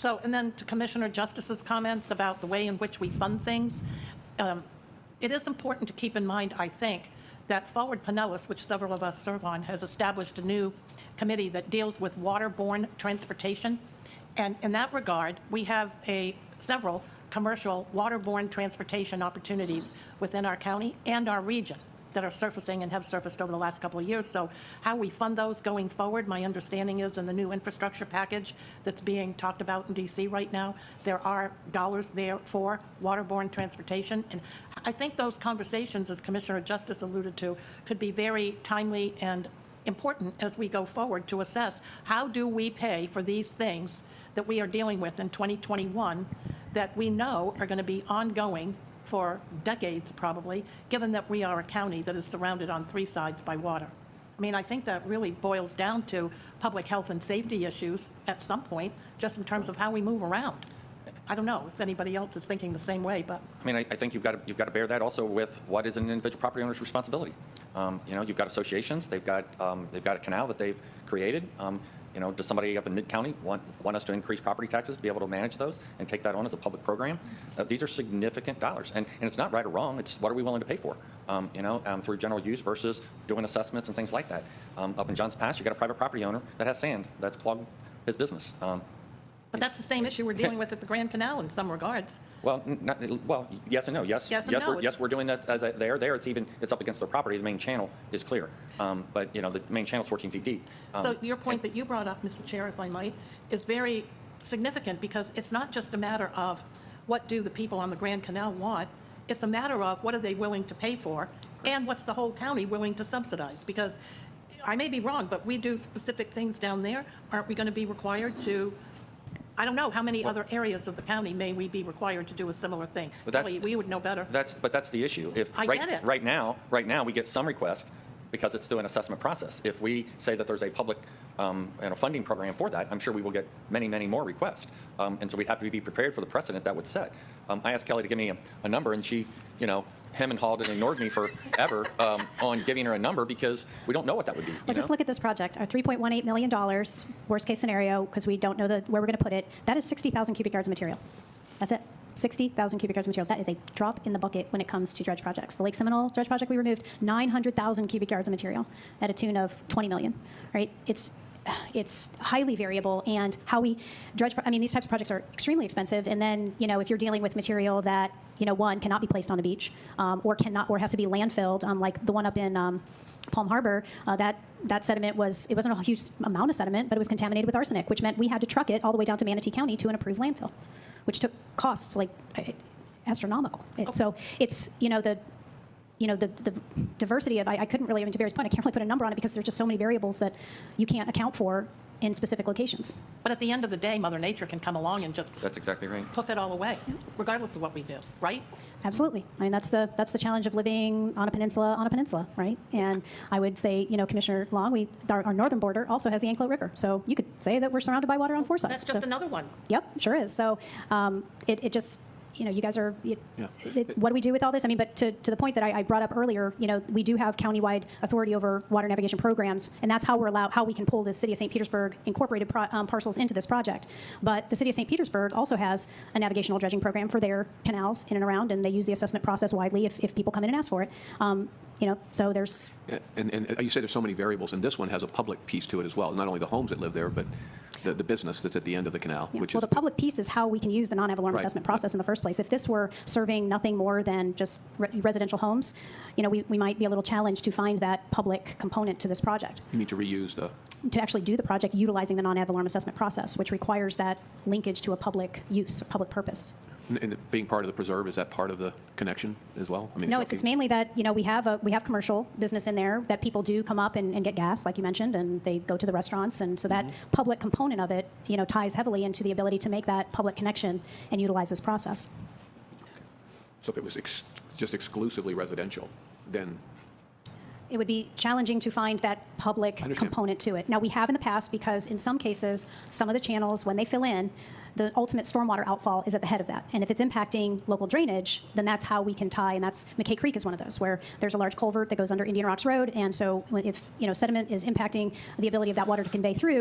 So, and then to Commissioner Justice's comments about the way in which we fund things, it is important to keep in mind, I think, that Forward Pinellas, which several of us serve on, has established a new committee that deals with waterborne transportation. And in that regard, we have several commercial waterborne transportation opportunities within our county and our region that are surfacing and have surfaced over the last couple of years. So how we fund those going forward, my understanding is in the new infrastructure package that's being talked about in DC right now, there are dollars there for waterborne transportation. And I think those conversations, as Commissioner Justice alluded to, could be very timely and important as we go forward to assess how do we pay for these things that we are dealing with in 2021 that we know are going to be ongoing for decades probably, given that we are a county that is surrounded on 3 sides by water. I mean, I think that really boils down to public health and safety issues at some point, just in terms of how we move around. I don't know if anybody else is thinking the same way, but I mean, I think you've got to bear that also with what is an individual property owner's responsibility. You've got associations, they've got a canal that they've created. Does somebody up in Mid-County want us to increase property taxes to be able to manage those and take that on as a public program? These are significant dollars, and it's not right or wrong. It's what are we willing to pay for, through general use versus doing assessments and things like that. Up in Johns Pass, you got a private property owner that has sand that's clogged his business. But that's the same issue we're dealing with at the Grand Canal in some regards. Well, yes and no. Yes, we're doing that as there. It's up against their property. The main channel is clear, but the main channel is 14 feet deep. So your point that you brought up, Mr. Chair, if I might, is very significant because it's not just a matter of what do the people on the Grand Canal want. It's a matter of what are they willing to pay for, and what's the whole county willing to subsidize. Because I may be wrong, but we do specific things down there. Aren't we going to be required to? I don't know how many other areas of the county may we be required to do a similar thing. But we would know better. But that's the issue. I get it. Right now we get some requests because it's through an assessment process. If we say that there's a public funding program for that, I'm sure we will get many, many more requests. And so we'd have to be prepared for the precedent that would set. I asked Kelly to give me a number, and she, hem and hawed and ignored me forever on giving her a number because we don't know what that would be. Well, just look at this project. Our $3.18 million, worst case scenario, because we don't know where we're going to put it, that is 60,000 cubic yards of material. That's it. 60,000 cubic yards of material. That is a drop in the bucket when it comes to dredge projects. The Lake Seminole dredge project, we removed 900,000 cubic yards of material at a tune of 20 million, right? It's highly variable, and how we dredge, these types of projects are extremely expensive, and then, if you're dealing with material that, one, cannot be placed on the beach, or has to be landfilled, like the one up in Palm Harbor, that sediment it wasn't a huge amount of sediment, but it was contaminated with arsenic, which meant we had to truck it all the way down to Manatee County to an approved landfill, which took costs astronomical. So it's, the diversity of, I couldn't really, to Barry's point, I can't really put a number on it because there's just so many variables that you can't account for in specific locations. But at the end of the day, Mother Nature can come along and just That's exactly right. poof it all away, regardless of what we do, right? Absolutely. That's the challenge of living on a peninsula, right? And I would say, Commissioner Long, our northern border also has the Anklo River. So you could say that we're surrounded by water on 4 sides. That's just another one. Yep, sure is. So it just, you guys are, what do we do with all this? But to the point that I brought up earlier, we do have countywide authority over water navigation programs, and that's how how we can pull the City of St. Petersburg incorporated parcels into this project. But the City of St. Petersburg also has a navigational dredging program for their canals in and around, and they use the assessment process widely if people come in and ask for it. So there's... Yeah, and you say there's so many variables, and this one has a public piece to it as well, not only the homes that live there, but the business that's at the end of the canal. Yeah. Well, the public piece is how we can use the non-ad valorem assessment process in the first place. If this were serving nothing more than just residential homes, we might be a little challenged to find that public component to this project. You need to reuse to actually do the project utilizing the non-ad valorem assessment process, which requires that linkage to a public use or public purpose. And being part of the preserve, is that part of the connection as well? No, it's mainly that we have commercial business in there that people do come up and get gas, like you mentioned, and they go to the restaurants, and so that public component of it, ties heavily into the ability to make that public connection and utilize this process. So if it was just exclusively residential, then it would be challenging to find that public component to it. Now, we have in the past, because in some cases, some of the channels, when they fill in, the ultimate stormwater outfall is at the head of that. And if it's impacting local drainage, then that's how we can tie, and that's McKay Creek is one of those, where there's a large culvert that goes under Indian Rocks Road, and so if sediment is impacting the ability of that water to convey through,